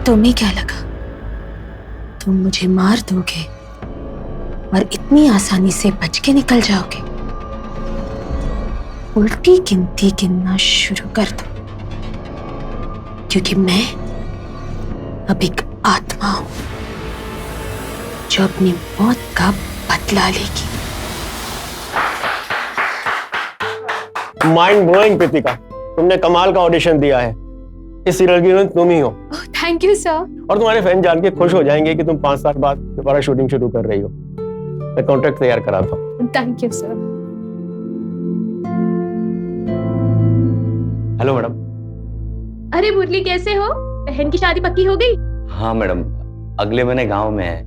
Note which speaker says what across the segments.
Speaker 1: तुम्हें क्या लगा तुम मुझे मार दोगे और इतनी आसानी से बच के निकल जाओगे? उल्टी गिनती गिनना शुरू कर दो, क्योंकि मैं अब एक आत्मा हूं जो अपनी मौत का बदला लेगी।
Speaker 2: माइंड ब्लोइंग प्रीतिका, तुमने कमाल का ऑडिशन दिया है। इस सीरियल की हीरोइन तुम ही हो।
Speaker 1: Thank you sir.
Speaker 2: और तुम्हारे फैन जान के खुश हो जाएंगे कि तुम 5 साल बाद दोबारा शूटिंग शुरू कर रही हो। मैं कॉन्ट्रैक्ट तैयार कराता हूँ।
Speaker 1: Thank you sir.
Speaker 2: Hello madam.
Speaker 3: अरे मुरली, कैसे हो? बहन की शादी पक्की हो गई?
Speaker 4: हाँ मैडम, अगले महीने गांव में है।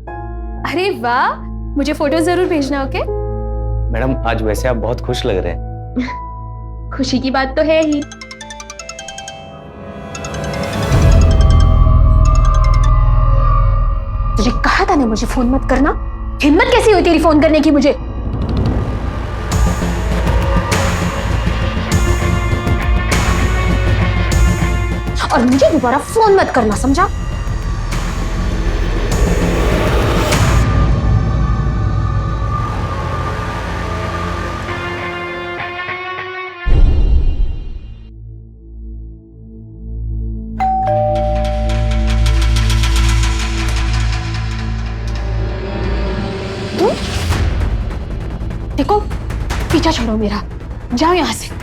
Speaker 3: अरे वाह, मुझे फोटो जरूर भेजना। ओके
Speaker 4: मैडम, आज वैसे आप बहुत खुश लग रहे हैं।
Speaker 3: खुशी की बात तो है ही।
Speaker 1: तुझे कहा था ना मुझे फोन मत करना। हिम्मत कैसी हुई तेरी फोन करने की मुझे? और मुझे दोबारा फोन मत करना, समझा? देखो, पीछा छोड़ो मेरा, जाओ यहां से।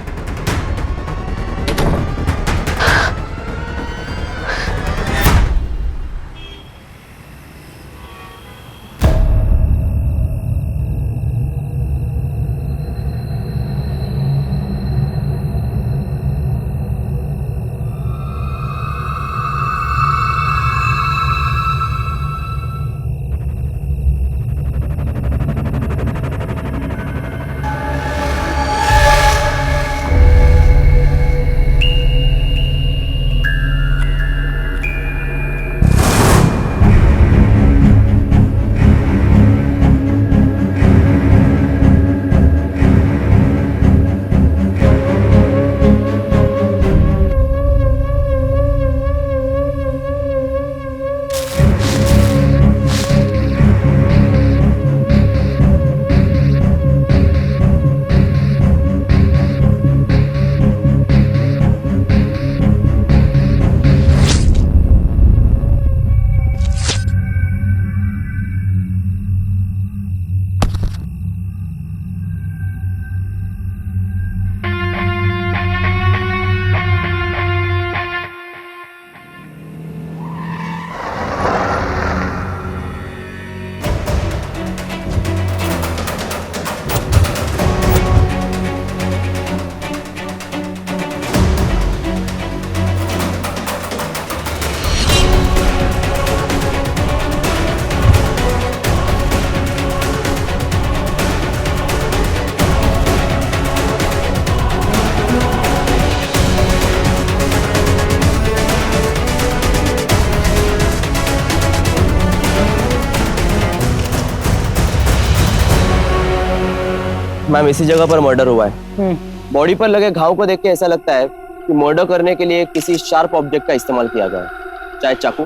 Speaker 5: मैम, इसी जगह पर मर्डर हुआ है। बॉडी पर लगे घाव को देख के ऐसा लगता है कि मर्डर करने के लिए किसी शार्प ऑब्जेक्ट का इस्तेमाल किया गया है, चाहे चाकू।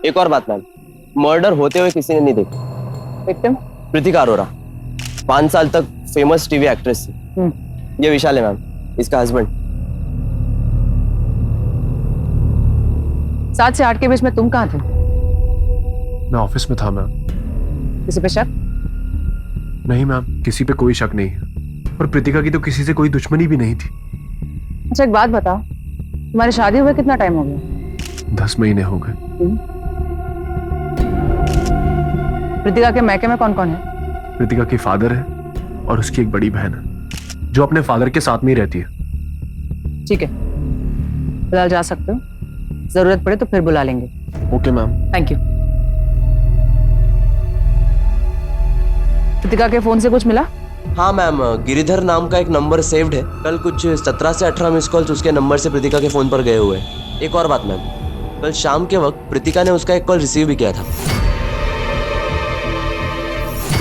Speaker 5: एक और बात मैम, मर्डर होते हुए किसी ने नहीं देखा। विक्टिम प्रीतिका अरोरा, 5 साल तक फेमस टीवी एक्ट्रेस थी। ये विशाल है मैम, इसका हस्बैंड।
Speaker 6: 7 से 8 के बीच में तुम कहाँ थे?
Speaker 7: मैं ऑफिस में था मैम।
Speaker 6: किसी पे शक?
Speaker 7: नहीं मैम, किसी पे कोई शक नहीं। और प्रीतिका की तो किसी से कोई दुश्मनी भी नहीं थी।
Speaker 6: अच्छा एक बात बताओ, तुम्हारी शादी हुए कितना टाइम हो गया?
Speaker 7: 10 महीने हो गए।
Speaker 6: प्रीतिका के मैके में कौन कौन है?
Speaker 7: प्रीतिका की फादर है और उसकी एक बड़ी बहन है जो अपने फादर के साथ में ही रहती है।
Speaker 6: ठीक है, फिलहाल जा सकते हो, जरूरत पड़े तो फिर बुला लेंगे।
Speaker 7: Okay ma'am.
Speaker 6: Thank you. Preetika के फोन से कुछ मिला?
Speaker 5: हाँ मैम, गिरिधर नाम का एक नंबर सेव्ड है। कल कुछ 17 से 18 मिस कॉल्स उसके नंबर से प्रीतिका के फोन पर गए हुए हैं। एक और बात मैम, कल शाम के वक्त प्रीतिका ने उसका एक कॉल रिसीव भी किया था।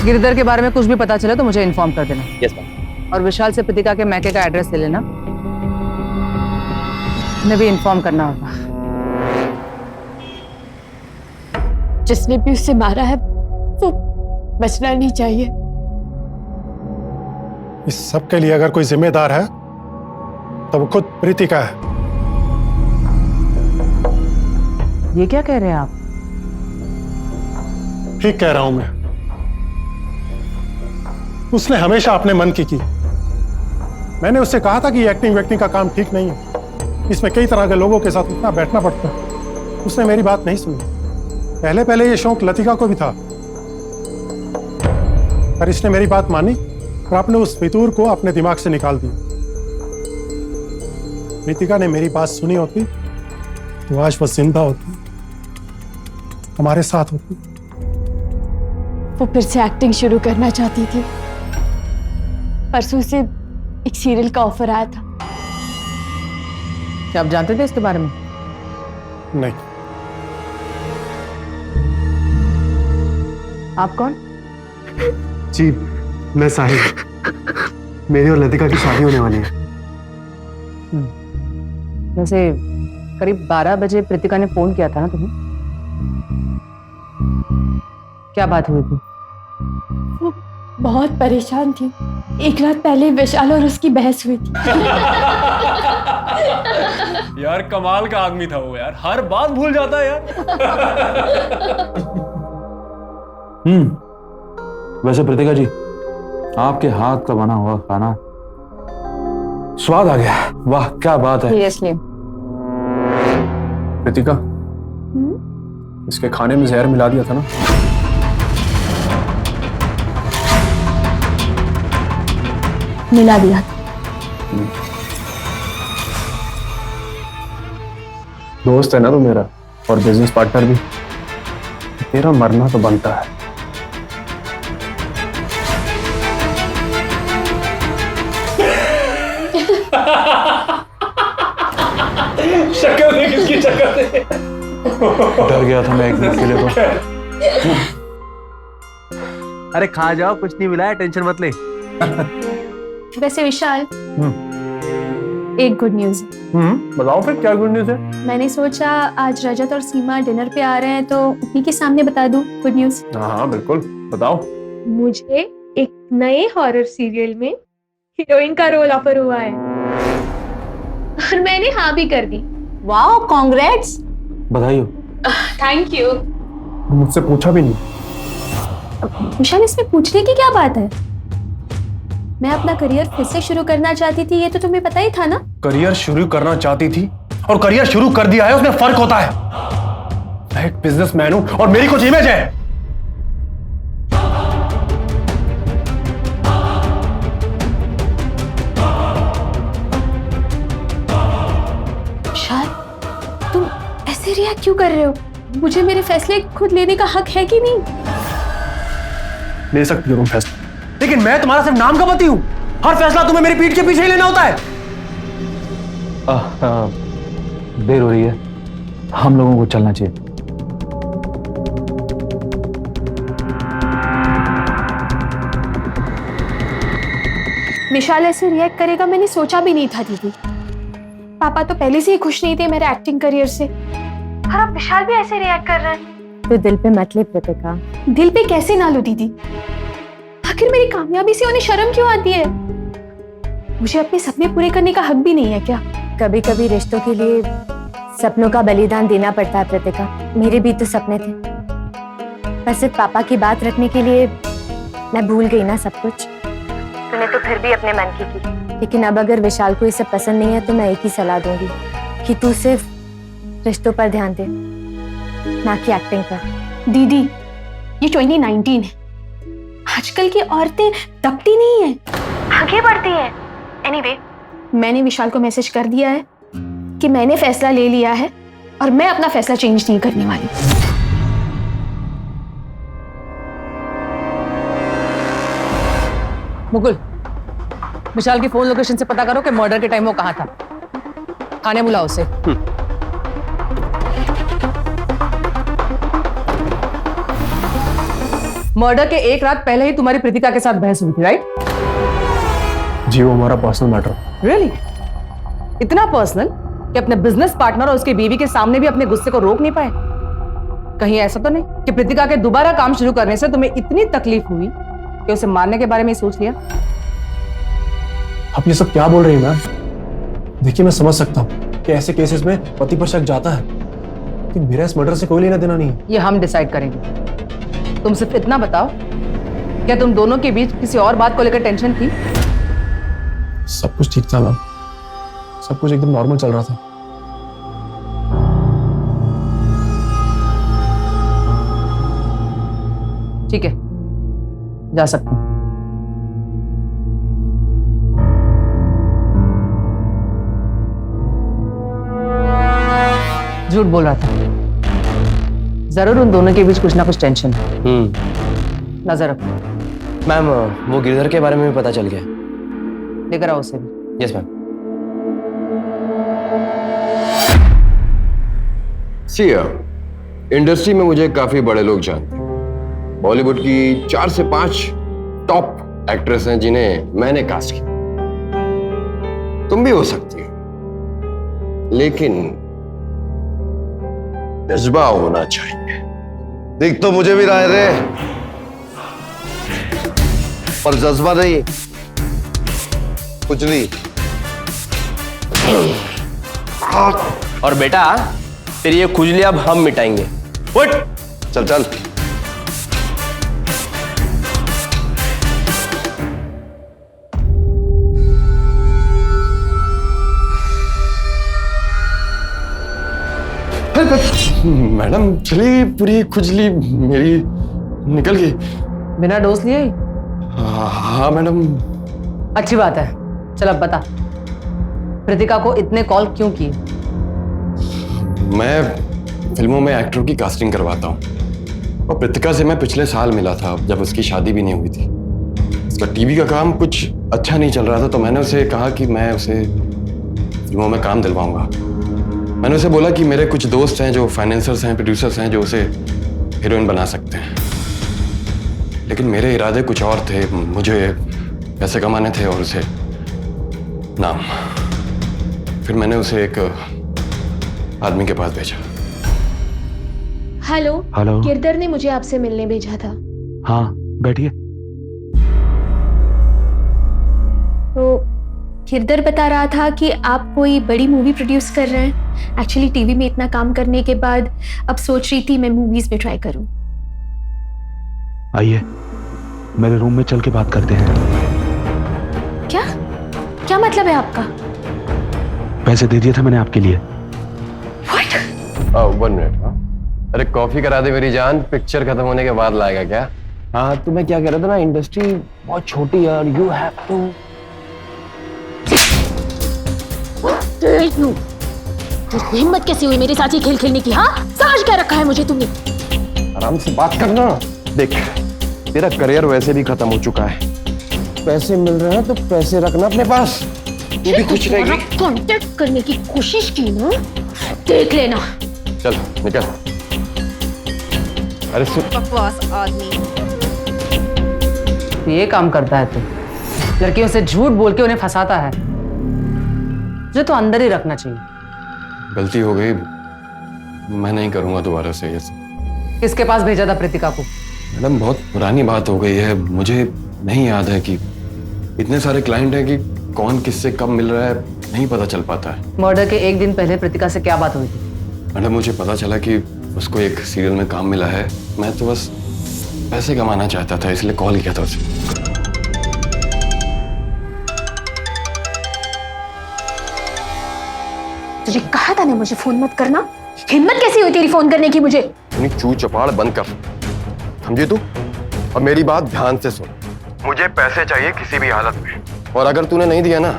Speaker 6: गिरिधर के बारे में कुछ भी पता चले तो मुझे इन्फॉर्म कर देना।
Speaker 5: Yes ma'am.
Speaker 6: और विशाल से प्रीतिका के मैके का एड्रेस ले लेना, उन्हें भी इन्फॉर्म करना होगा।
Speaker 1: जिसने भी उसे मारा है वो बचना नहीं चाहिए।
Speaker 8: इस सब के लिए अगर कोई जिम्मेदार है तो वो खुद प्रीतिका है।
Speaker 6: ये क्या कह रहे हैं आप?
Speaker 8: ठीक कह रहा हूं मैं। उसने हमेशा अपने मन की। मैंने उससे कहा था कि एक्टिंग वेक्टिंग का काम ठीक नहीं है, इसमें कई तरह के लोगों के साथ उठना बैठना पड़ता है। उसने मेरी बात नहीं सुनी। पहले ये शौक लतिका को भी था, पर इसने मेरी बात मानी और आपने उस फितूर को अपने दिमाग से निकाल दिया। प्रीतिका ने मेरी बात सुनी होती तो आज वो जिंदा होती, हमारे साथ होती।
Speaker 1: वो फिर से एक्टिंग शुरू करना चाहती थी। परसों से एक सीरियल का ऑफर आया था।
Speaker 6: क्या आप जानते थे इसके बारे में?
Speaker 8: नहीं।
Speaker 6: आप कौन?
Speaker 7: जी मैं साहिल। मेरी और लतिका की शादी होने वाली है।
Speaker 6: वैसे करीब 12 बजे प्रीतिका ने फोन किया था ना तुम्हें? क्या बात हुई थी?
Speaker 1: वो बहुत परेशान थी। एक रात पहले विशाल और उसकी बहस हुई थी।
Speaker 9: यार कमाल का आदमी था वो यार, हर बात भूल जाता है यार।
Speaker 10: वैसे प्रीतिका जी, आपके हाथ का बना हुआ खाना स्वाद आ गया। वाह क्या बात है।
Speaker 6: सीरियसली
Speaker 7: प्रीतिका, इसके खाने में जहर मिला दिया था ना?
Speaker 1: मिला दिया।
Speaker 7: दोस्त है ना तू मेरा, और बिजनेस पार्टनर भी। तेरा मरना तो बनता है।
Speaker 9: शक्ल देख इसकी शक्ल देख।
Speaker 10: डर गया था मैं एक मिनट के लिए तो।
Speaker 7: अरे खा जाओ, कुछ नहीं मिला है, टेंशन मत ले।
Speaker 3: वैसे विशाल, एक गुड न्यूज।
Speaker 7: बताओ फिर क्या गुड न्यूज़ है?
Speaker 3: मैंने सोचा आज रजत और सीमा डिनर पे आ रहे हैं तो उन्हीं के सामने बता दूं गुड न्यूज।
Speaker 7: हाँ बिल्कुल बताओ।
Speaker 3: मुझे एक नए हॉरर सीरियल में हीरोइन का रोल ऑफर हुआ है और मैंने हाँ भी कर दी।
Speaker 1: Wow, congrats.
Speaker 10: बधाई हो।
Speaker 3: Thank you.
Speaker 7: मुझसे पूछा भी नहीं।
Speaker 3: विशाल, इसमें पूछने की क्या बात है? मैं अपना करियर फिर से शुरू करना चाहती थी, ये तो तुम्हें पता ही था ना।
Speaker 7: करियर शुरू करना चाहती थी और करियर शुरू कर दिया है, उसमें फर्क होता है। मैं एक बिजनेसमैन हूं और मेरी कुछ इमेज है।
Speaker 3: विशाल, तुम ऐसे रिएक्ट क्यों कर रहे हो? मुझे मेरे फैसले खुद लेने का हक है कि नहीं?
Speaker 7: ले सकती हो तुम फैसला, लेकिन मैं तुम्हारा सिर्फ नाम का पति हूं। हर फैसला तुम्हें मेरी पीठ के पीछे ही लेना होता है।
Speaker 10: देर हो रही है, हम लोगों को चलना चाहिए।
Speaker 3: विशाल ऐसे रिएक्ट करेगा मैंने सोचा भी नहीं था दीदी। पापा तो पहले से ही खुश नहीं थे मेरे एक्टिंग करियर से, और अब विशाल भी ऐसे रिएक्ट कर रहा है।
Speaker 1: तो दिल पे मत ले प्रीतिका।
Speaker 3: दिल पे कैसे ना लो दीदी? आखिर मेरी कामयाबी से उन्हें शर्म क्यों आती है? मुझे अपने सपने पूरे करने का हक भी नहीं है क्या?
Speaker 1: कभी कभी रिश्तों के लिए सपनों का बलिदान देना पड़ता है प्रीतिका। मेरे भी तो सपने थे, पर सिर्फ पापा की बात रखने के लिए मैं भूल गई ना सब कुछ। तूने तो फिर भी अपने मन की। लेकिन अब अगर विशाल को ये सब पसंद नहीं है तो मैं एक ही सलाह दूंगी कि तू सिर्फ रिश्तों पर ध्यान दे, ना कि एक्टिंग पर।
Speaker 3: दीदी, ये 2019 है। आजकल की औरतें दबती नहीं है, आगे बढ़ती है। एनीवे, मैंने विशाल को मैसेज कर दिया है कि मैंने फैसला ले लिया है और मैं अपना फैसला चेंज नहीं करने वाली।
Speaker 6: मुकुल, विशाल की फोन लोकेशन से पता करो कि मर्डर के टाइम वो कहाँ था। खाने बुलाओ उसे। मर्डर के एक रात पहले ही तुम्हारी प्रीतिका के साथ बहस हुई थी, राइट?
Speaker 7: जी वो हमारा पर्सनल मैटर।
Speaker 6: रियली? इतना पर्सनल कि अपने बिजनेस पार्टनर और उसकी बीवी के सामने भी अपने गुस्से को रोक नहीं पाए? कहीं ऐसा तो नहीं कि प्रीतिका के दोबारा काम शुरू करने से तुम्हें इतनी तकलीफ हुई कि उसे मारने के बारे में सोच लिया?
Speaker 7: आप ये सब क्या बोल रही हैं मैम? देखिए, मैं समझ सकता हूँ कि ऐसे केसेस में पति पर शक जाता है, लेकिन मेरा इस मर्डर से कोई लेना देना नहीं है।
Speaker 6: ये हम डिसाइड करेंगे। तुम सिर्फ इतना बताओ, क्या तुम दोनों के बीच किसी और बात को लेकर टेंशन थी?
Speaker 7: सब कुछ ठीक था मैम, सब कुछ एकदम नॉर्मल चल रहा था।
Speaker 6: ठीक है, जा सकते हैं। झूठ बोल रहा था। जरूर उन दोनों के बीच कुछ ना कुछ टेंशन है। नजर रखो।
Speaker 5: मैम, वो गिरधर के बारे में भी पता चल गया।
Speaker 6: लेकर आओ उसे भी।
Speaker 5: Yes ma'am.
Speaker 11: सिया, इंडस्ट्री में मुझे काफी बड़े लोग जानते हैं। बॉलीवुड की 4 से 5 टॉप एक्ट्रेस हैं जिन्हें मैंने कास्ट किया। तुम भी हो सकती हो, लेकिन जज्बा होना चाहिए। देख तो मुझे भी रहा है रे, पर जज्बा नहीं, कुछ नहीं।
Speaker 5: और बेटा, तेरी ये खुजली अब हम मिटाएंगे। उठ,
Speaker 11: चल चल।
Speaker 7: मैडम, चलिए, पूरी खुजली मेरी निकल गई।
Speaker 6: बिना डोज लिए ही?
Speaker 7: हाँ मैडम।
Speaker 6: अच्छी बात है। चल अब बता, प्रीतिका को इतने कॉल क्यों किए?
Speaker 7: मैं फिल्मों में एक्टर की कास्टिंग करवाता हूँ, और प्रीतिका से मैं पिछले साल मिला था जब उसकी शादी भी नहीं हुई थी। उसका टीवी का काम कुछ अच्छा नहीं चल रहा था, तो मैंने उसे कहा कि मैं उसे फिल्मों में काम दिलवाऊंगा। मैंने उसे बोला कि मेरे कुछ दोस्त हैं जो फाइनेंसर्स हैं, प्रोड्यूसर्स हैं, जो उसे हीरोइन बना सकते हैं। लेकिन मेरे इरादे कुछ और थे। मुझे पैसे कमाने थे और उसे नाम। फिर मैंने उसे एक आदमी के पास भेजा।
Speaker 3: हेलो।
Speaker 10: हेलो।
Speaker 3: गिरधर ने मुझे आपसे मिलने भेजा था।
Speaker 10: हाँ, बैठिए।
Speaker 3: तो गिरधर बता रहा था कि आप कोई बड़ी मूवी प्रोड्यूस कर रहे हैं। एक्चुअली टीवी में इतना काम करने के बाद अब सोच रही थी मैं मूवीज में ट्राई करूं।
Speaker 10: आइए, मेरे रूम में चल के बात करते हैं।
Speaker 3: क्या क्या मतलब है आपका?
Speaker 10: पैसे दे दिए थे मैंने आपके लिए।
Speaker 3: What?
Speaker 11: 1 मिनट। अरे कॉफी करा दे मेरी जान, पिक्चर खत्म होने के बाद लाएगा क्या?
Speaker 5: हाँ, तो मैं क्या कह रहा था ना, इंडस्ट्री बहुत छोटी है और यू हैव टू।
Speaker 1: हिम्मत कैसे हुई मेरे साथ ये खेल खेलने की? हाँ, समझ क्या रखा है मुझे तुमने?
Speaker 11: आराम से बात करना। देख, तेरा करियर वैसे भी खत्म हो चुका है। पैसे मिल रहे हैं तो पैसे रखना अपने पास, तू भी खुश रहेगी।
Speaker 1: कांटेक्ट करने की कोशिश की ना, देख लेना।
Speaker 11: चल निकल। अरे
Speaker 1: बकवास आदमी।
Speaker 6: ये काम करता है तू, लड़कियों से झूठ बोल के उन्हें फंसाता है, जो तो अंदर ही रखना चाहिए।
Speaker 7: गलती हो गई, मैं नहीं करूंगा दोबारा से ये सब।
Speaker 6: किसके पास भेजा था प्रीतिका को?
Speaker 7: मैडम, बहुत पुरानी बात हो गई है, मुझे नहीं याद है कि इतने सारे क्लाइंट हैं कि कौन किससे कब मिल रहा है नहीं पता चल पाता है।
Speaker 6: मर्डर के एक दिन पहले प्रीतिका से क्या बात हुई थी?
Speaker 7: मैडम, मुझे पता चला कि उसको एक सीरियल में काम मिला है। मैं तो बस पैसे कमाना चाहता था, इसलिए कॉल किया था उसे।
Speaker 1: तुझे कहा था ना मुझे फोन मत करना। हिम्मत कैसी हुई तेरी फोन करने की मुझे?
Speaker 11: अपनी चू चपाड़ बंद कर, समझी तू? और मेरी बात ध्यान से सुन। मुझे पैसे चाहिए किसी भी हालत में, और अगर तूने नहीं दिया ना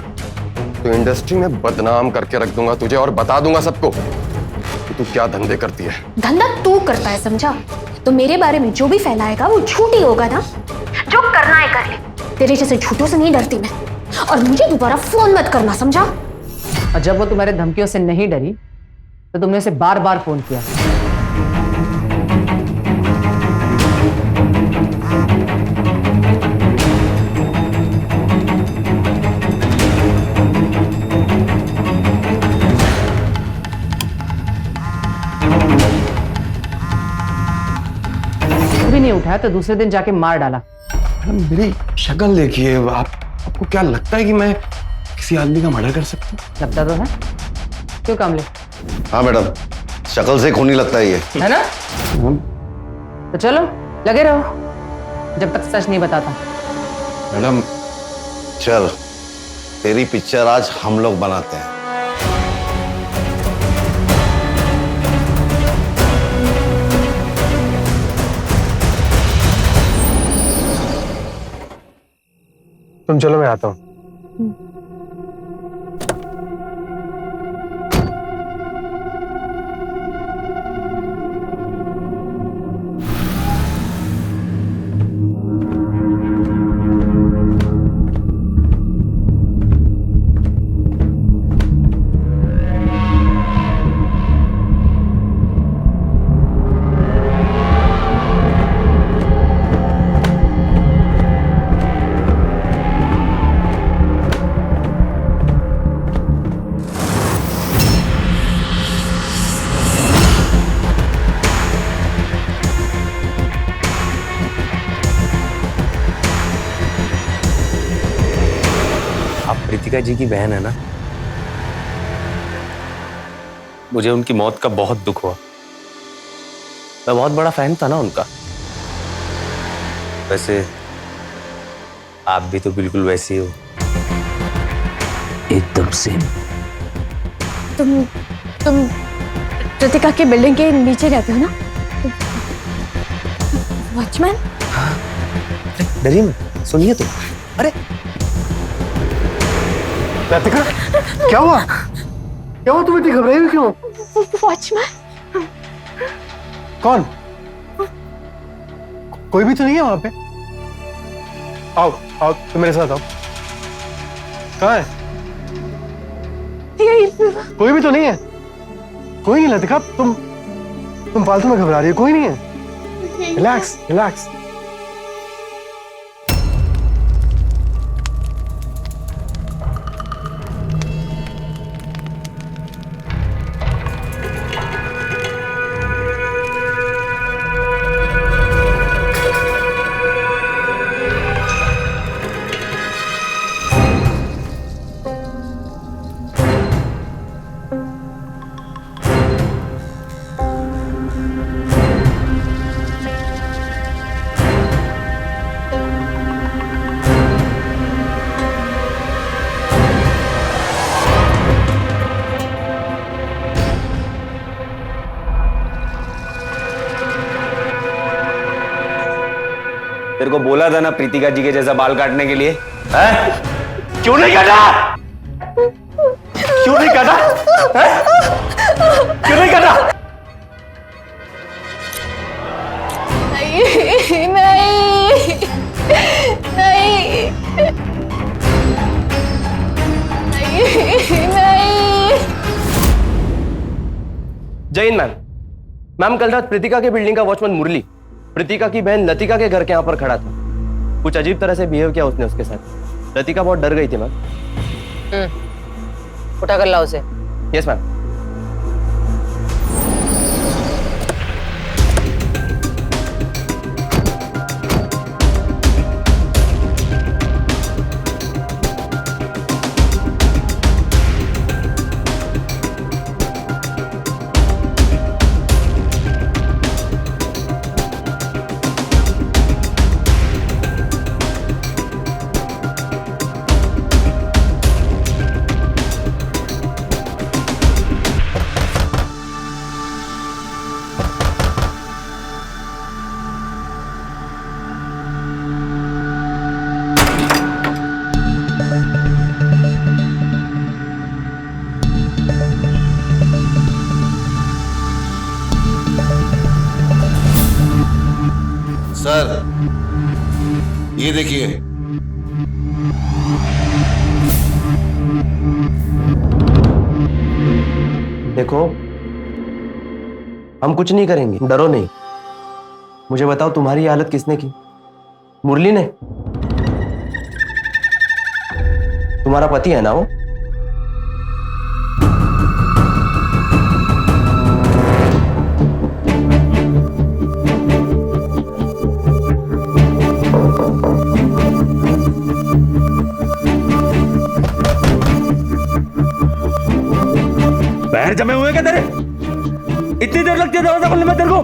Speaker 11: तो इंडस्ट्री में बदनाम करके रख दूंगा तुझे, और बता दूंगा सबको कि तू क्या धंधे करती है।
Speaker 1: धंधा तू करता है, समझा? तो मेरे बारे में जो भी फैलाएगा वो झूठ ही होगा ना। जो करना है कर ले, तेरे जैसे झूठों से नहीं डरती मैं। और मुझे दोबारा फोन मत करना, समझा?
Speaker 6: और जब वो तुम्हारे धमकियों से नहीं डरी तो तुमने उसे बार बार फोन किया। भी नहीं उठाया तो दूसरे दिन जाके मार डाला।
Speaker 11: मैडम मेरी शक्ल देखिए, आपको क्या लगता है कि मैं किसी आदमी का मर्डर कर सकता हूँ?
Speaker 6: लगता तो है। क्यों कामले?
Speaker 12: हाँ मैडम, शक्ल से खूनी लगता है ये,
Speaker 6: है ना? तो चलो लगे रहो जब तक सच नहीं बताता।
Speaker 11: मैडम
Speaker 12: चल तेरी पिक्चर आज हम लोग बनाते हैं।
Speaker 11: तुम चलो, मैं आता हूँ।
Speaker 4: प्रीतिका जी की बहन है ना, मुझे उनकी मौत का बहुत दुख हुआ। मैं बहुत बड़ा फैन था ना उनका। वैसे आप भी तो बिल्कुल वैसे ही हो, एकदम सेम।
Speaker 3: तुम कृतिका की बिल्डिंग के नीचे रहते हो ना? वॉचमैन?
Speaker 4: हाँ, डरिए मत, सुनिए तो। अरे
Speaker 11: कृतिका, क्या हुआ? क्या हुआ? तुम इतनी घबराई हुई क्यों?
Speaker 3: वॉचमैन?
Speaker 11: कौन? कोई भी तो नहीं है वहां पे। आओ आओ, तुम मेरे साथ आओ। कहाँ है? कोई भी तो नहीं है। कोई नहीं लतिका, तुम फालतू में घबरा रही हो। कोई नहीं है। Relax relax.
Speaker 4: तेरे को बोला था ना प्रीतिका जी के जैसा बाल काटने के लिए, हैं? क्यों नहीं काटा? क्यों नहीं काटा? हैं? क्यों नहीं काटा?
Speaker 3: नहीं नहीं नहीं नहीं।
Speaker 5: जय हिंद मैम। मैम कल रात प्रीतिका के बिल्डिंग का वॉचमैन मुरली प्रीतिका की बहन लतिका के घर के यहाँ पर खड़ा था। कुछ अजीब तरह से बिहेव किया उसने उसके साथ। लतिका बहुत डर गई थी मैम।
Speaker 6: उठा कर लाओ उसे।
Speaker 5: Yes ma'am.
Speaker 12: सर ये देखिए,
Speaker 5: देखो हम कुछ नहीं करेंगे, डरो नहीं। मुझे बताओ तुम्हारी हालत किसने की? मुरली ने? तुम्हारा पति है ना वो?
Speaker 4: इतनी देर लगती है दरवाजा खोलने में तेरे को?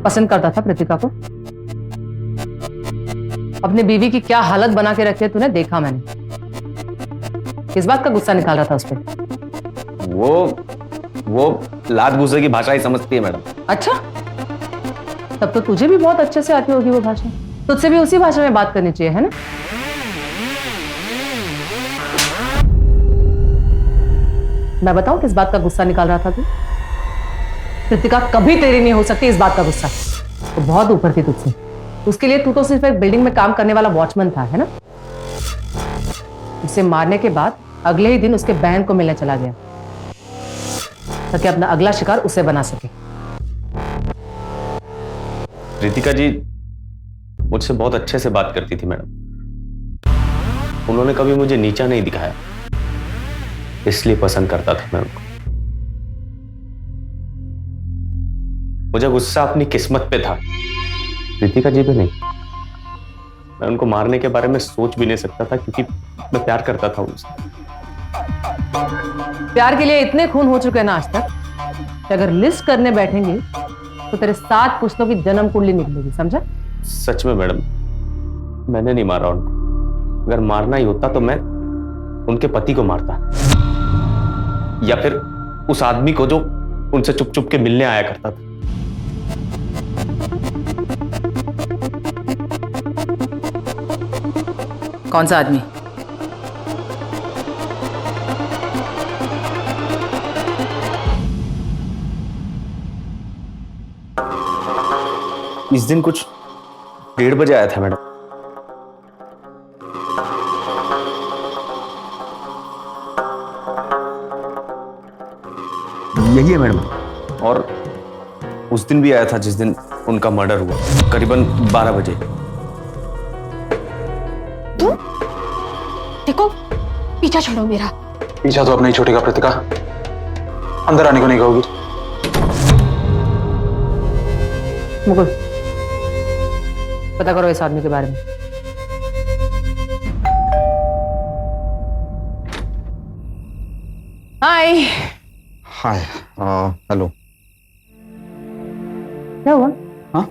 Speaker 6: पसंद करता था प्रीतिका को। अपनी बीवी की क्या हालत बना के रखी है तूने देखा मैंने। किस बात का गुस्सा निकाल रहा था उस पर?
Speaker 4: वो लात गुस्से की भाषा ही समझती है मैडम।
Speaker 6: अच्छा, तब तो तुझे भी बहुत अच्छे से आती होगी वो भाषा। तुझसे भी उसी भाषा में बात करनी चाहिए, है ना? मैं बताऊं किस बात का गुस्सा निकाल रहा था तू? कृतिका कभी तेरी नहीं हो सकती इस बात का गुस्सा। तो बहुत ऊपर थी तुझसे। उसके लिए तू तो सिर्फ एक बिल्डिंग में काम करने वाला वॉचमैन था, है ना? उसे मारने के बाद अगले ही दिन उसके बहन को मिलने चला गया ताकि अपना अगला शिकार उसे बना सके।
Speaker 4: रितिका जी मुझसे बहुत अच्छे से बात करती थी मैडम। उन्होंने कभी मुझे नीचा नहीं दिखाया, इसलिए पसंद करता था मैं उनको। मुझे गुस्सा अपनी किस्मत पे था, रितिका जी पे नहीं। मैं उनको मारने के बारे में सोच भी नहीं सकता था क्योंकि मैं प्यार करता था उनसे।
Speaker 6: प्यार के लिए इतने खून हो चुके हैं ना आज तक कि अगर लिस्ट करने बैठेंगे तो तेरे 7 पुश्तों की जन्म कुंडली निकलेगी, समझा?
Speaker 4: सच में मैडम, मैंने नहीं मारा उनको। अगर मारना ही होता तो मैं उनके पति को मारता, या फिर उस आदमी को जो उनसे चुप चुप के मिलने आया करता था।
Speaker 6: कौन सा आदमी?
Speaker 4: इस दिन कुछ 1:30 बजे आया था मैडम। यही है मैडम। और उस दिन भी आया था जिस दिन उनका मर्डर हुआ, करीबन 12 बजे।
Speaker 3: देखो, पीछा छोड़ो मेरा।
Speaker 10: पीछा तो अब नहीं छूटेगा प्रीतिका। अंदर आने को नहीं कहोगी?
Speaker 6: मुकुल, पता करो इस आदमी के बारे में। हाय।
Speaker 12: हाय। हेलो।
Speaker 6: क्या हुआ?
Speaker 12: हाँ?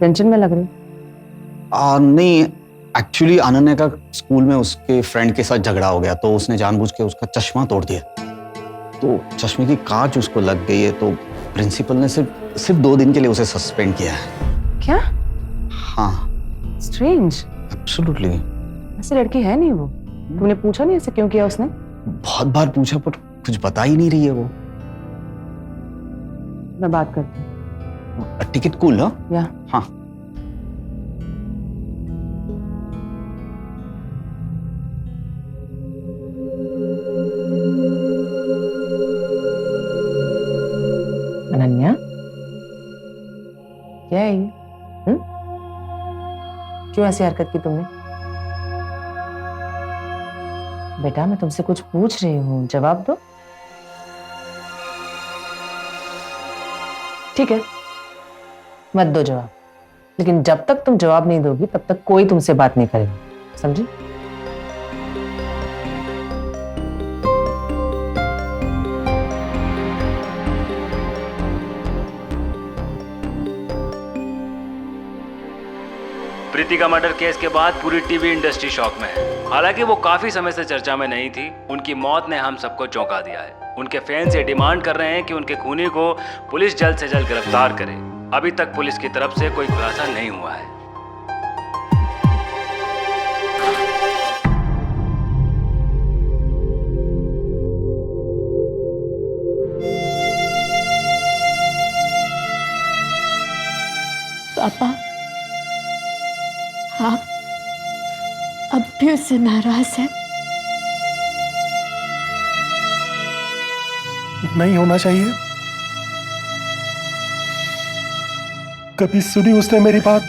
Speaker 6: टेंशन में लग रही?
Speaker 12: नहीं, एक्चुअली अनन्या का स्कूल में उसके फ्रेंड के साथ झगड़ा हो गया, तो उसने जानबूझ के उसका चश्मा तोड़ दिया। तो चश्मे की कांच उसको लग गई है, तो प्रिंसिपल ने सिर्फ 2 दिन के लिए उसे सस्पेंड किया है।
Speaker 6: क्या?
Speaker 12: हाँ।
Speaker 6: स्ट्रेंज।
Speaker 12: एब्सोल्युटली।
Speaker 6: ऐसी लड़की है नहीं वो। तुमने पूछा नहीं ऐसे क्यों किया उसने?
Speaker 12: बहुत बार पूछा पर कुछ बता ही नहीं रही है वो।
Speaker 6: मैं बात करती हूँ।
Speaker 12: टिकट कूल ना?
Speaker 6: या?
Speaker 12: हाँ।
Speaker 6: अनन्या, क्या है ये? क्यों ऐसी हरकत की तुमने? बेटा, मैं तुमसे कुछ पूछ रही हूँ, जवाब दो। ठीक है, मत दो जवाब, लेकिन जब तक तुम जवाब नहीं दोगी तब तक कोई तुमसे बात नहीं करेगा, समझी?
Speaker 9: प्रीतिका मर्डर केस के बाद पूरी टीवी इंडस्ट्री शॉक में है। हालांकि वो काफी समय से चर्चा में नहीं थी, उनकी मौत ने हम सबको चौंका दिया है। उनके फैंस ये डिमांड कर रहे हैं कि उनके खूनी को पुलिस जल्द से जल्द गिरफ्तार करे। अभी तक पुलिस की तरफ से कोई खुलासा नहीं हुआ है।
Speaker 3: पापा, आप अब भी उससे नाराज हैं?
Speaker 8: नहीं होना चाहिए। कभी सुनी उसने मेरी बात?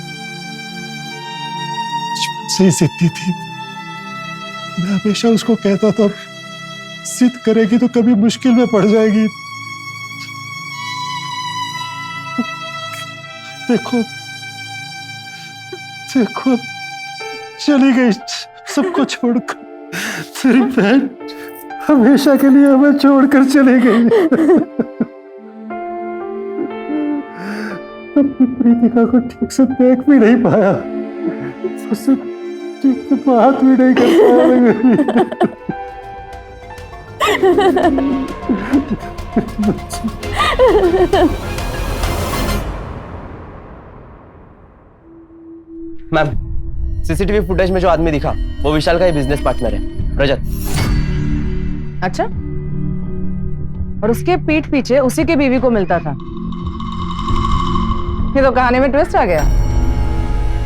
Speaker 8: बचपन से ही जिद्दी थी। मैं हमेशा उसको कहता था जिद करेगी तो कभी मुश्किल में पड़ जाएगी। देखो देखो चली गई सबको छोड़कर। तेरी बहन हमेशा के लिए हमें छोड़कर चली गई। अपनी प्रीतिका को ठीक से देख भी नहीं पाया, उससे ठीक से बात भी नहीं कर पाया।
Speaker 5: मैम, सीसीटीवी फुटेज में जो आदमी दिखा वो विशाल का ही बिजनेस पार्टनर है, रजत।
Speaker 6: अच्छा, और उसके पीठ पीछे उसी की बीवी को मिलता था। ये तो कहानी में ट्विस्ट आ गया।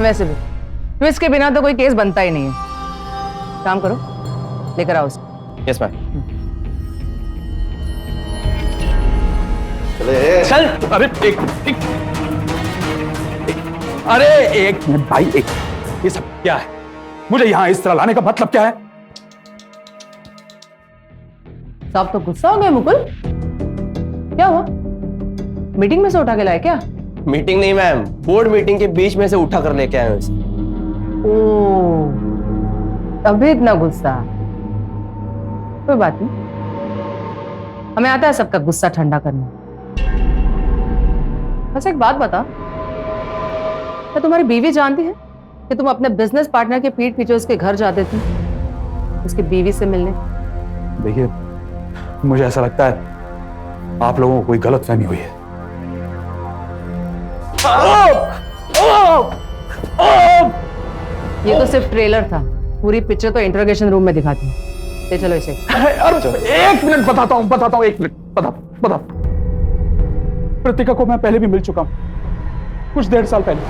Speaker 6: वैसे भी ट्विस्ट के बिना तो कोई केस बनता ही नहीं है। काम करो, लेकर आओ उसको।
Speaker 5: Yes ma'am. चल।
Speaker 10: अरे अरे एक मिनट भाई, एक, ये सब क्या है? मुझे यहाँ इस तरह लाने का मतलब क्या है?
Speaker 6: साहब तो गुस्सा हो गए मुकुल। क्या हुआ? मीटिंग में से उठा के लाए क्या?
Speaker 5: मीटिंग नहीं मैम, बोर्ड मीटिंग के बीच में से उठा कर लेके आए उसे।
Speaker 6: ओह, तभी इतना गुस्सा। कोई बात नहीं, हमें आता है सबका गुस्सा ठंडा करना। बस एक बात बता, क्या तुम्हारी बीवी जानती है कि तुम अपने बिजनेस पार्टनर के पीठ पीछे उसके घर जाते थे उसकी बीवी से मिलने?
Speaker 10: देखिए, मुझे ऐसा लगता है आप लोगों को कोई गलतफहमी हुई है।
Speaker 6: ये तो सिर्फ ट्रेलर था, पूरी पिक्चर तो इंटरोगेशन रूम में दिखाती है। ले चलो इसे।
Speaker 10: एक मिनट, बताता हूँ, एक मिनट, बता। प्रतिका को मैं पहले भी मिल चुका हूँ, कुछ 1.5 साल पहले।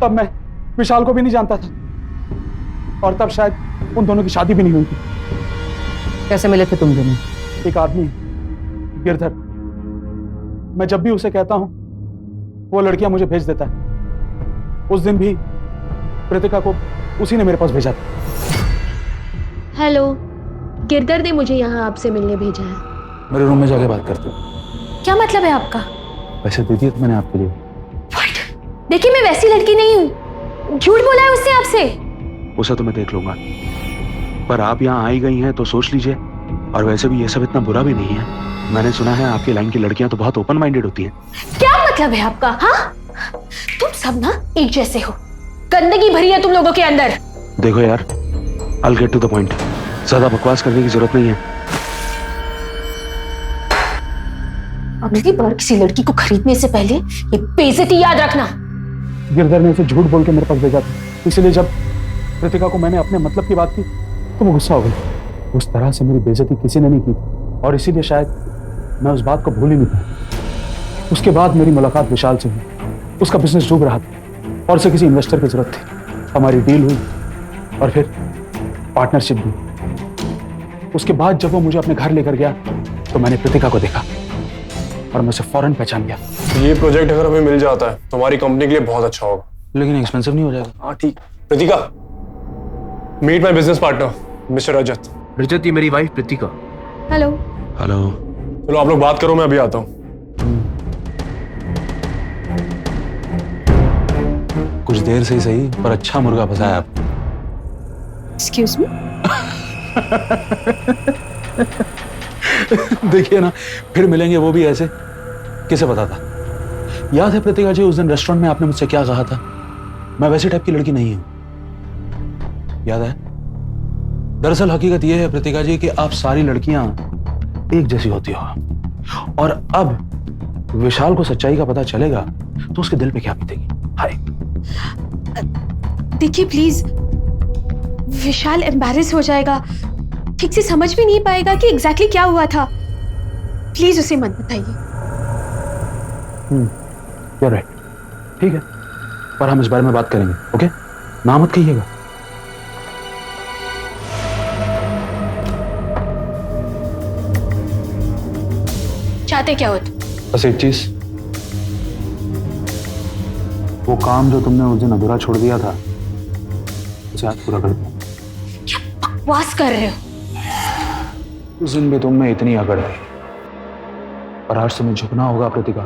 Speaker 10: तब मैं विशाल को भी नहीं जानता था, और तब शायद उन दोनों की शादी भी नहीं हुई थी।
Speaker 6: कैसे मिले थे तुम दोनों?
Speaker 10: एक आदमी गिरधर, मैं जब भी उसे कहता हूं वो लड़कियां मुझे भेज देता है। उस दिन भी कृतिका को उसी ने मेरे पास भेजा था।
Speaker 1: हेलो, गिरधर ने मुझे यहाँ आपसे मिलने भेजा है।
Speaker 10: मेरे रूम में जाके बात करते हो।
Speaker 1: क्या मतलब है आपका?
Speaker 10: पैसे दे दिए तो मैंने आपके लिए।
Speaker 1: देखिए, मैं वैसी लड़की नहीं हूँ। झूठ बोला है उसने आपसे।
Speaker 10: उसे तो मैं देख लूंगा, पर आप यहाँ आई गई हैं तो सोच लीजिए। और वैसे भी ये सब इतना बुरा भी नहीं है। मैंने सुना है आपकी लाइन की लड़कियां तो बहुत ओपन माइंडेड होती हैं।
Speaker 1: क्या मतलब है आपका? हाँ, तुम सब ना एक जैसे हो। गंदगी भरी है तुम लोगों के अंदर।
Speaker 10: देखो यार, I'll get to the point। ज्यादा बकवास करने की जरूरत नहीं है।
Speaker 1: अगली बार किसी लड़की को खरीदने से पहले ये बेइज्जती याद रखना।
Speaker 10: गिरधर ने इसे झूठ बोल के मेरे पास भेजा था, इसलिए जब कृतिका को मैंने अपने मतलब की बात की तो वो गुस्सा हो गई। उस तरह से मेरी बेइज्जती किसी ने नहीं की थी, और इसीलिए शायद मैं उस बात को भूल ही नहीं पाया। उसके बाद मेरी मुलाकात विशाल से हुई। उसका बिजनेस डूब रहा था और उसे किसी इन्वेस्टर की जरूरत थी। हमारी डील हुई और फिर पार्टनरशिप भी। उसके बाद जब वो मुझे अपने घर लेकर गया तो मैंने कृतिका को देखा और मैं उसे फौरन पहचान गया।
Speaker 7: ये प्रोजेक्ट अगर हमें मिल जाता है तो हमारी कंपनी के लिए बहुत अच्छा होगा।
Speaker 10: लेकिन एक्सपेंसिव नहीं हो जाएगा?
Speaker 7: हाँ ठीक। Pratika, meet my business partner mister Rajat.
Speaker 4: Rajat, ये मेरी वाइफ प्रतिका।
Speaker 1: हेलो।
Speaker 10: हेलो।
Speaker 7: चलो आप लोग बात करो, मैं अभी आता हूँ।
Speaker 10: कुछ देर से ही सही, पर अच्छा मुर्गा फंसाया आप।
Speaker 1: Excuse me.
Speaker 10: देखिए ना, फिर मिलेंगे वो भी ऐसे। किसे पता था? याद है प्रतिका जी, उस दिन रेस्टोरेंट में आपने मुझसे क्या कहा था? मैं वैसी टाइप की लड़की नहीं हूं। याद है? दरअसल हकीकत यह है प्रतिका जी कि आप सारी लड़कियां एक जैसी होती हो, और अब विशाल को सच्चाई का पता चलेगा तो उसके दिल पे क्या बीतेगी। हाय।
Speaker 1: देखिए प्लीज, विशाल एम्बैरेस हो जाएगा, ठीक से समझ भी नहीं पाएगा कि एग्जैक्टली क्या हुआ था। प्लीज उसे मत बताइए।
Speaker 10: You're right। ठीक है, पर हम इस बारे में बात करेंगे, ओके? ना मत कहिएगा।
Speaker 3: चाहते क्या हो?
Speaker 10: बस एक चीज, वो काम जो तुमने उस दिन अधूरा छोड़ दिया था उसे आज पूरा कर दो।
Speaker 3: क्या बकवास कर रहे हो?
Speaker 10: उस दिन भी तुम में इतनी अकड़ है, पर आज तुम्हें झुकना होगा प्रतिका,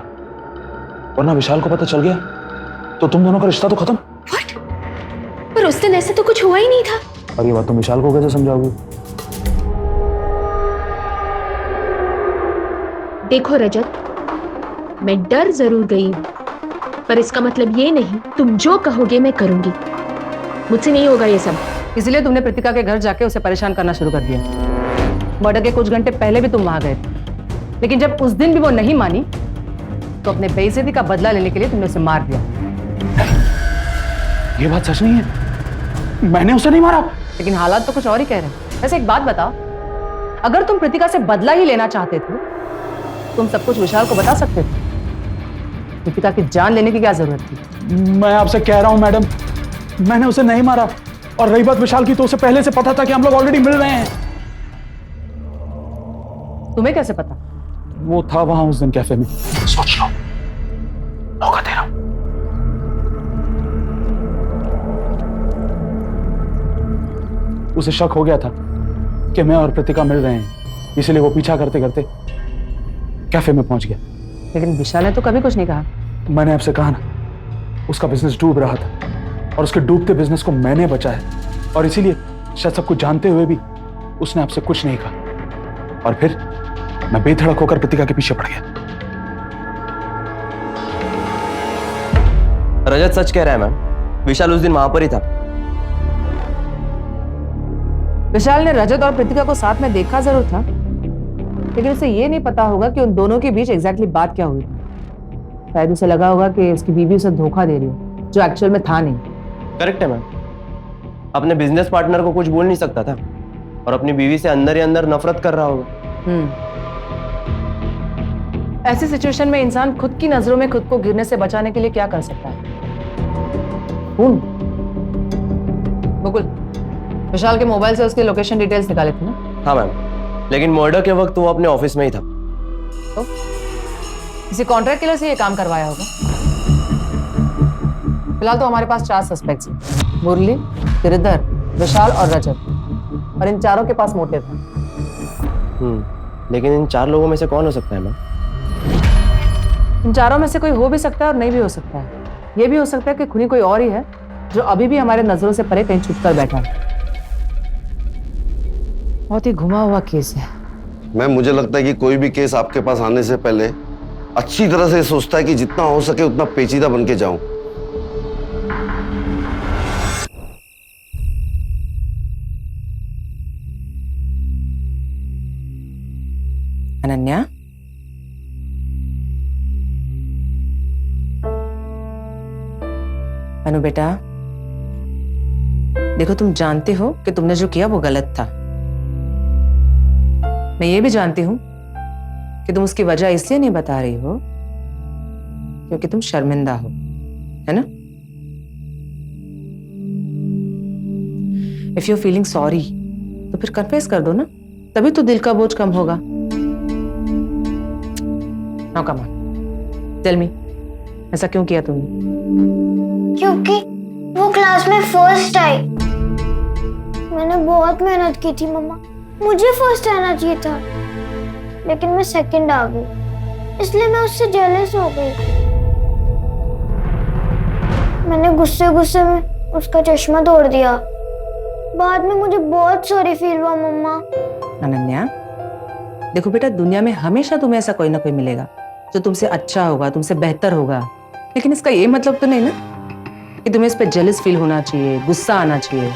Speaker 10: वरना विशाल को पता चल गया तो तुम दोनों का रिश्ता तो खत्म।
Speaker 3: What? पर उस दिन ऐसा तो कुछ हुआ ही नहीं था।
Speaker 10: और ये बात तुम विशाल को कैसे समझाओगे?
Speaker 3: देखो रजत, मैं डर जरूर गई हूं, पर इसका मतलब ये नहीं तुम जो कहोगे मैं करूंगी। मुझसे नहीं होगा ये सब।
Speaker 6: इसलिए तुमने प्रीतिका के घर जाके उसे परेशान करना शुरू कर दिया। मर्डर के कुछ घंटे पहले भी तुम वहां गए थे, लेकिन जब उस दिन भी वो नहीं मानी तो अपने बेइज्जती का बदला लेने के लिए तुमने उसे मार दिया।
Speaker 10: ये बात सच नहीं है, मैंने उसे नहीं मारा।
Speaker 6: लेकिन हालात तो कुछ और ही कह रहे हैं। वैसे एक बात बताओ, अगर तुम प्रीतिका से बदला ही लेना चाहते थे तुम सब कुछ विशाल को बता सकते थे। प्रीतिका की जान लेने की क्या जरूरत थी?
Speaker 10: मैं आपसे कह रहा हूं मैडम, मैंने उसे नहीं मारा। और रही बात विशाल की, तो उसे पहले से पता था कि हम लोग ऑलरेडी मिल रहे हैं।
Speaker 6: तुम्हें कैसे पता?
Speaker 10: वो था वहां उस दिन कैफे में। सोच लो, मौका दे रहा हूं। उसे शक हो गया था कि मैं और प्रीतिका मिल रहे हैं, इसलिए वो पीछा करते करते कैफे में पहुंच गया।
Speaker 6: लेकिन विशाल ने तो कभी कुछ नहीं कहा।
Speaker 10: मैंने आपसे कहा ना, उसका बिजनेस डूब रहा था और उसके डूबते बिजनेस को मैंने बचाया, और इसीलिए शायद सब कुछ जानते हुए भी उसने आपसे कुछ नहीं कहा। और फिर मैं बेधड़क होकर प्रीतिका के पीछे पड़ गया।
Speaker 5: रजत सच कह रहा है मैम, विशाल उस दिन वहां पर ही था।
Speaker 6: विशाल ने रजत और प्रीतिका को साथ में देखा जरूर था, लेकिन उसे ये नहीं पता होगा कि उन दोनों के बीच एग्जैक्टली बात क्या हुई थी। शायद उसे लगा होगा कि उसकी बीवी उसे धोखा दे रही हो, जो एक्चुअल में था नहीं।
Speaker 5: करेक्ट है मैम, अपने बिजनेस पार्टनर को कुछ बोल नहीं सकता था और अपनी बीवी से अंदर ही अंदर नफरत कर रहा होगा।
Speaker 6: ऐसी सिचुएशन में इंसान खुद की नजरों में खुद को गिरने से बचाने के लिए क्या कर सकता है? मुकुल, विशाल के मोबाइल से उसकी लोकेशन डिटेल्स निकाले थे ना?
Speaker 5: हाँ मैम, लेकिन मर्डर के वक्त वो अपने ऑफिस में ही था।
Speaker 6: तो किसी कॉन्ट्रैक्ट किलर से ये काम करवाया होगा। फिलहाल तो हमारे पास 4 सस्पेक्ट्स हैं, मुरली, गिरिधर, विशाल और रजत, और इन चारों के पास मोटिव है।
Speaker 5: लेकिन इन 4 लोगों में से कौन हो सकता है मैम?
Speaker 6: इन चारों में से कोई हो भी सकता है और नहीं भी हो सकता है। ये भी हो सकता है कि खुनी कोई और ही है जो अभी भी हमारे नजरों से परे कहीं छुपकर बैठा है। बहुत ही घुमा हुआ केस है।
Speaker 13: मैम, मुझे लगता है कि कोई भी केस आपके पास आने से पहले अच्छी तरह से सोचता है कि जितना हो सके उतना पेचीदा बन के जाऊं।
Speaker 6: अनन्या, अनु बेटा, देखो तुम जानते हो कि तुमने जो किया वो गलत था। मैं ये भी जानती हूं कि तुम उसकी वजह इसलिए नहीं बता रही हो क्योंकि तुम शर्मिंदा हो, है ना? If you are feeling sorry तो फिर कन्फेस कर दो ना, तभी तो दिल का बोझ कम होगा। Now come on, tell me, ऐसा क्यों किया तुमने?
Speaker 14: क्योंकि वो क्लास में फर्स्ट आई। मैंने बहुत मेहनत की थी मम्मा, मुझे फर्स्ट आना चाहिए था, लेकिन मैं सेकंड आ गई, इसलिए मैं उससे जेलस हो गई। मैंने गुस्से गुस्से में उसका चश्मा तोड़ दिया। बाद में मुझे बहुत सॉरी फील हुआ मम्मा।
Speaker 6: अनन्या, देखो बेटा, दुनिया में हमेशा तुम्हें ऐसा कोई ना कोई मिलेगा जो तुमसे अच्छा होगा, तुमसे बेहतर होगा, लेकिन इसका ये मतलब तो नहीं ना कि तुम्हें इस पे जेलस फील होना चाहिए, गुस्सा आना चाहिए।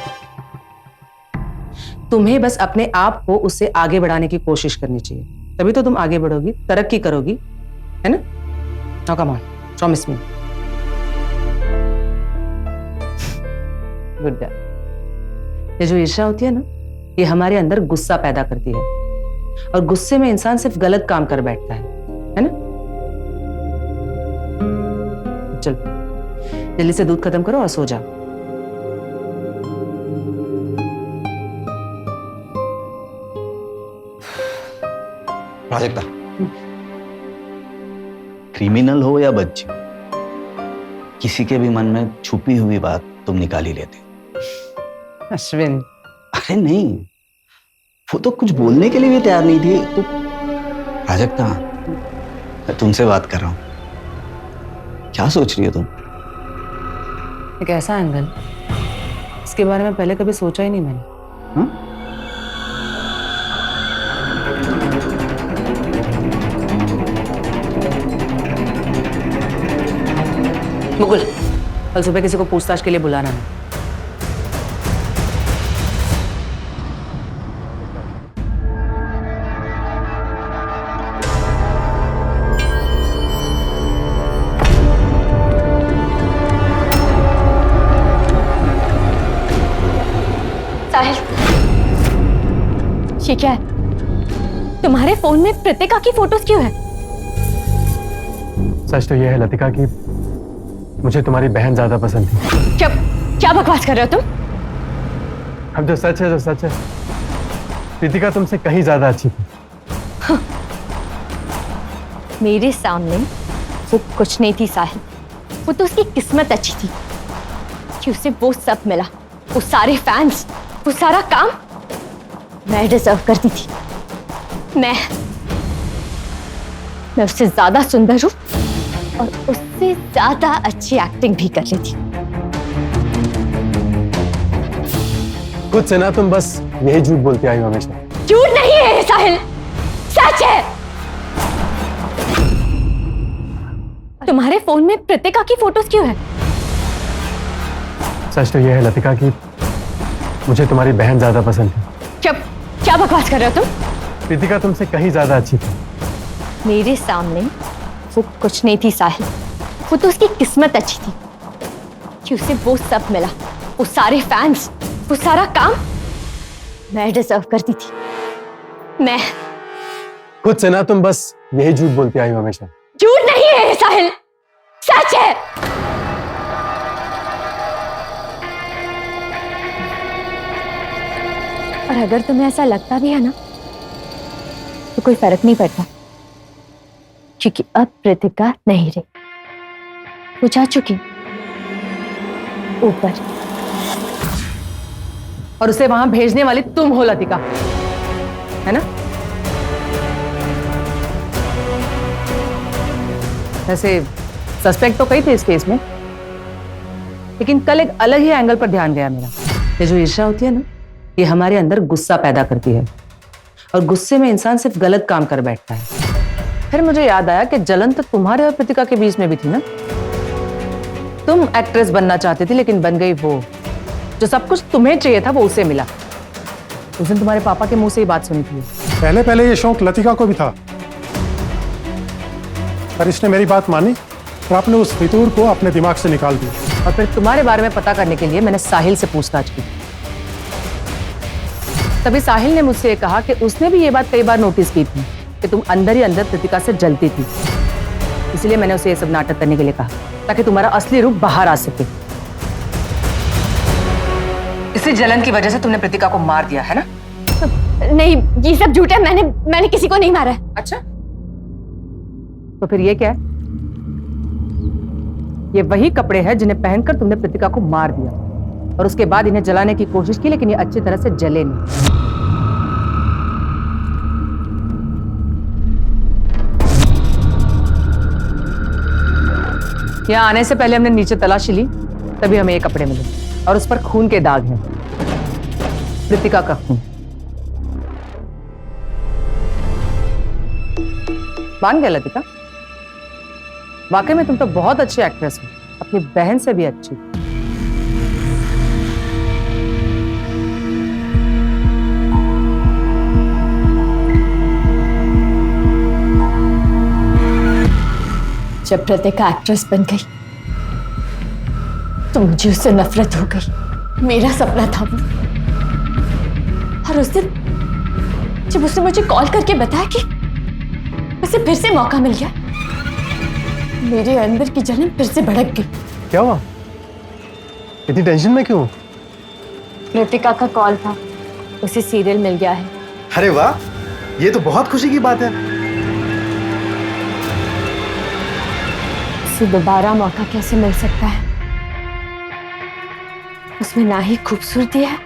Speaker 6: तुम्हें बस अपने आप को उससे आगे बढ़ाने की कोशिश करनी चाहिए, तभी तो तुम आगे बढ़ोगी, तरक्की करोगी, है ना? Now come on, promise me. Good girl. ये जो ईर्ष्या होती है ना, ये हमारे अंदर गुस्सा पैदा करती है, और गुस्से में इंसान सिर्फ गलत काम कर बैठता है ना? चल, जल्दी से दूध खत्म करो और सो जाओ।
Speaker 12: प्राजक्ता, क्रिमिनल हो या बच्ची, किसी के भी मन में छुपी हुई बात तुम निकाल ही लेते।
Speaker 6: अश्विन,
Speaker 12: अरे नहीं, वो तो कुछ बोलने के लिए भी तैयार नहीं थी। तो प्राजक्ता, मैं तुमसे बात कर रहा हूं, क्या सोच रही हो तुम?
Speaker 6: एक ऐसा एंगल, इसके बारे में पहले कभी सोचा ही नहीं मैंने।
Speaker 12: हा?
Speaker 6: मुकुल, कल सुबह किसी को पूछताछ के लिए बुलाना है।
Speaker 3: साहिल, ये क्या है? तुम्हारे फोन में प्रीतिका की फोटोज क्यों है?
Speaker 10: सच तो यह है लतिका कि मुझे तुम्हारी बहन ज्यादा पसंद थी।
Speaker 3: क्या बकवास कर रहे हो तुम?
Speaker 10: अब जो सच है जो सच है, प्रीतिका तुमसे कहीं ज्यादा अच्छी थी।
Speaker 3: हाँ। मेरे सामने वो कुछ नहीं थी साहिल, वो तो उसकी किस्मत अच्छी थी कि उसे वो सब मिला, वो सारे फैंस, वो सारा काम मैं डिजर्व करती थी। मैं उससे ज्यादा सुंदर हूं और उससे ज्यादा अच्छी एक्टिंग भी कर लेती।
Speaker 10: खुद से ना तुम बस यही झूठ बोलती आई हो हमेशा।
Speaker 3: झूठ नहीं है साहिल, सच है। तुम्हारे फोन में प्रीतिका की फोटोज क्यों है?
Speaker 10: सच तो यह है लतिका कि मुझे तुम्हारी बहन ज्यादा पसंद थी।
Speaker 3: क्या बकवास कर रहे हो तुम?
Speaker 10: प्रीतिका तुमसे कहीं ज्यादा अच्छी थी।
Speaker 3: मेरे सामने वो कुछ नहीं थी साहिल, वो तो उसकी किस्मत अच्छी थी कि उसे वो सब मिला, वो सारे फैंस, वो सारा काम मैं डिजर्व करती थी। मैं
Speaker 10: खुद से ना तुम बस यही झूठ बोलती आई हो हमेशा।
Speaker 3: झूठ नहीं है साहिल, सच है। और अगर तुम्हें ऐसा लगता भी है ना तो कोई फर्क नहीं पड़ता, क्योंकि अब प्रीतिका नहीं रही, वो जा चुकी ऊपर।
Speaker 6: और उसे वहां भेजने वाली तुम हो लतिका, है ना? वैसे सस्पेक्ट तो कई थे इस केस में, लेकिन कल एक अलग ही एंगल पर ध्यान गया मेरा। ये जो ईर्ष्या होती है ना, ये हमारे अंदर गुस्सा पैदा करती है और गुस्से में इंसान सिर्फ गलत काम कर बैठता है। फिर मुझे याद आया कि जलन तो तुम्हारे और प्रीतिका के बीच में भी थी ना। तुम एक्ट्रेस बनना चाहती थी, लेकिन बन गई वो। जो सब कुछ तुम्हें चाहिए था वो उसे मिला। उस दिन तुम्हारे पापा के मुंह से ही बात सुनी थी।
Speaker 8: पहले ये शौक लतिका को भी था, पर इसने मेरी बात मानी और आपने उस फितूर को अपने दिमाग से निकाल दिया।
Speaker 6: और फिर तुम्हारे बारे में पता करने के लिए मैंने साहिल से पूछताछ की। तभी साहिल ने मुझसे ये कहा कि उसने भी ये बात कई बार नोटिस की थी कि तुम अंदर ही अंदर प्रीतिका से जलती थी। इसलिए मैंने उसे ये सब नाटक करने के लिए कहा, ताकि तुम्हारा असली रूप बाहर आ सके। इसी जलन की वजह से तुमने प्रीतिका को मार दिया है ना?
Speaker 3: नहीं, ये सब झूठ है। मैंने किसी को नहीं मारा है।
Speaker 6: अच्छा, तो फिर ये क्या है? ये वही कपड़े हैं जिन्हें पहनकर तुमने प्रीतिका को मार दिया और उसके बाद इन्हें जलाने की कोशिश की, लेकिन ये अच्छी तरह से जले नहीं। यहाँ आने से पहले हमने नीचे तलाशी ली, तभी हमें ये कपड़े मिले और उस पर खून के दाग हैं, प्रीतिका का खून। मान गया लतिका, वाकई में तुम तो बहुत अच्छी एक्ट्रेस हो, अपनी बहन से भी अच्छी।
Speaker 3: जब प्रीतिका एक्ट्रेस बन गई तो मुझे उससे नफरत हो गई। मेरा सपना था वो, और उस दिन जब उसने मुझे कॉल करके बताया कि उसे फिर से मौका मिल गया, मेरे अंदर की जलन फिर से भड़क गई।
Speaker 10: क्या हुआ?
Speaker 15: इतनी टेंशन में क्यों?
Speaker 3: कृतिका का कॉल था, उसे सीरियल मिल गया है।
Speaker 15: अरे वाह, ये तो बहुत खुशी की बात है।
Speaker 3: उसे दोबारा मौका कैसे मिल सकता है? उसमें ना ही खूबसूरती है,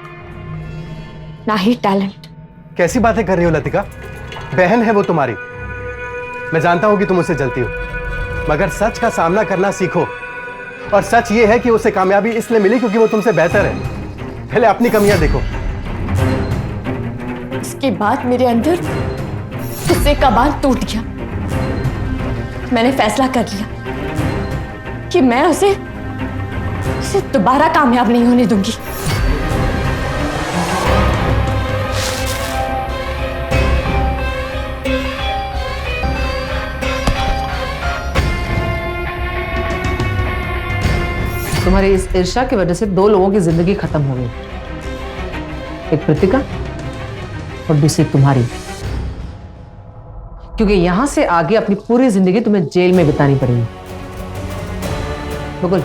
Speaker 3: ना ही टैलेंट।
Speaker 15: कैसी बातें कर रही हो लतिका? बहन है वो तुम्हारी। मैं जानता हूं कि तुम उससे जलती हो, मगर सच का सामना करना सीखो। और सच ये है कि उसे कामयाबी इसलिए मिली क्योंकि वो तुमसे बेहतर है। पहले अपनी कमियां देखो।
Speaker 3: इसके बाद मेरे अंदर गुस्से का बांध टूट गया। मैंने फैसला कर लिया कि मैं उसे दोबारा कामयाब नहीं होने दूंगी।
Speaker 6: तुम्हारी इस ईर्ष्या की वजह से 2 लोगों की जिंदगी खत्म हो गई, एक कृतिका और दूसरी तुम्हारी। क्योंकि यहां से आगे अपनी पूरी जिंदगी तुम्हें जेल में बितानी पड़ेगी। बिल्कुल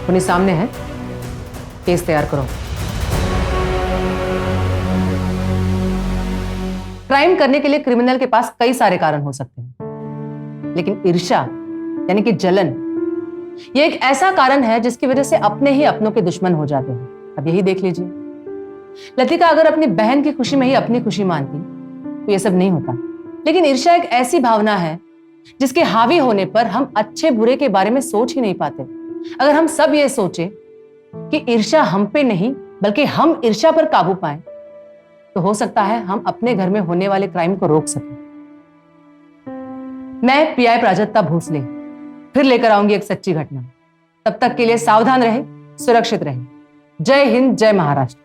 Speaker 6: उन्हीं सामने है, केस तैयार करो। क्राइम करने के लिए क्रिमिनल के पास कई सारे कारण हो सकते हैं, लेकिन ईर्ष्या यानी कि जलन, ये एक ऐसा कारण है जिसकी वजह से अपने ही अपनों के दुश्मन हो जाते हैं। अब यही देख लीजिए, लतिका अगर अपनी बहन की खुशी में ही अपनी खुशी मानती तो ये सब नहीं होता। लेकिन ईर्ष्या एक ऐसी भावना है जिसके हावी होने पर हम अच्छे बुरे के बारे में सोच ही नहीं पाते। अगर हम सब ये सोचे कि ईर्ष्या हम पे नहीं बल्कि हम ईर्ष्या पर काबू पाएं, तो हो सकता है हम अपने घर में होने वाले क्राइम को रोक सकें। मैं पीआई प्राजक्ता भोसले फिर लेकर आऊंगी एक सच्ची घटना। तब तक के लिए सावधान रहें, सुरक्षित रहें। जय हिंद, जय महाराष्ट्र।